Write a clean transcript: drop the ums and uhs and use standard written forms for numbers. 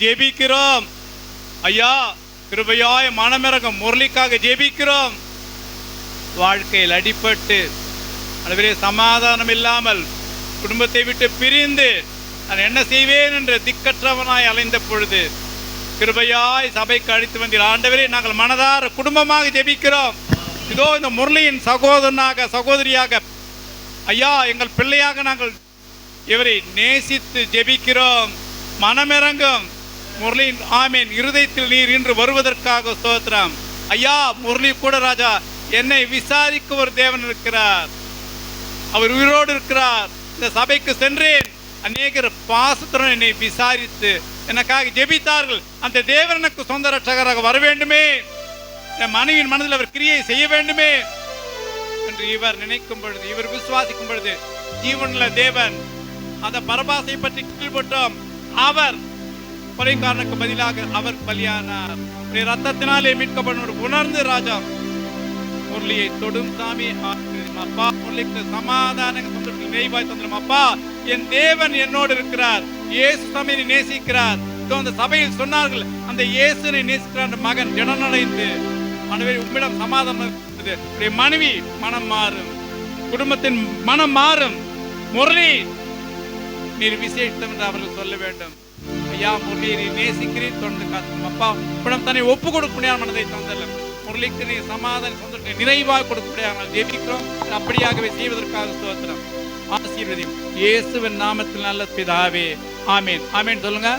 ஜெபிக்கிறோம் ஐயா. கிருபையாய் மனமிறங்கும் முரளிக்காக ஜெபிக்கிறோம். வாழ்க்கையில் அடிபட்டு அதுவரை சமாதானம் இல்லாமல் குடும்பத்தை விட்டு பிரிந்து நான் என்ன செய்வேன் என்று திக்கற்றவனாய் அலைந்த பொழுது கிருபையாய் சபைக்கு அழைத்து வந்தீர் ஆண்டவரே. நாங்கள் மனதார குடும்பமாக ஜெபிக்கிறோம். இதோ இந்த முரளியின் சகோதரனாக சகோதரியாக ஐயா எங்கள் பிள்ளையாக நாங்கள் இவரை நேசித்து ஜெபிக்கிறோம். மனமிறங்கும் முரளியின் ஆமீன். இருதயத்தில் நீர் இன்று வருவதற்காக ஸ்தோத்திரம் ஐயா. முரளி கூட ராஜா என்னை விசாரிக்க ஒரு தேவன் இருக்கிறார். அவர் உயிரோடு இருக்கிறார். இந்த சபைக்கு சென்றேன். அநேகர் பாசத்துடன் என்னை விசாரித்து எனக்காக ஜெபித்தார்கள். அந்த தேவன் எனக்கு சொந்த ரட்சகராக வர வேண்டுமே, என் மனைவியின் மனதில் அவர் கிரியை செய்ய வேண்டுமே என்று இவர் நினைக்கும் பொழுது, இவர் விசுவாசிக்கும் பொழுது ஜீவனுள்ள தேவன் அந்த பரபாசை பற்றி கேள்விப்பட்டோம். அவர் கொலைக்காரனுக்கு பதிலாக அவர் பலியானார். ரத்தத்தினாலே மீட்கப்படும் உணர்ந்து ராஜா முரளியை தொடும் சாமி. அப்பா முரளிக்கு சமாதான நிறைவாய் தந்துடும் அப்பா. என் தேவன் என்னோடு இருக்கிறார். இயேசு சபையை நேசிக்கிறார். அந்த சபையில் சொன்னார்கள் அந்த இயேசுனை நேசிக்கிறார். மகன் ஜனநடைந்து மனைவி உம்மிடம் சமாதானம். மனைவி மனம் மாறும், குடும்பத்தின் மனம் மாறும். முரளி நீர் விசேஷம் என்று அவர்கள் சொல்ல வேண்டும். ஐயா முரளியை நீ நேசிக்கிறேன் தொண்டு காத்தும் அப்பா. உடம் தன்னை ஒப்பு கொடுக்க முடியாத மனதை தந்தல்ல. முரளிக்கு நீ சமாதானம் சொந்த நிறைவாக கொடுக்க முடியாது ஜெபிக்கிறோம். அப்படியாகவே செய்வதற்காக ஸ்தோத்திரம். ஆசீர்வதியும் இயேசுவின் நாமத்தில் நல்ல பிதாவே. ஆமீன் ஆமீன் சொல்லுங்க.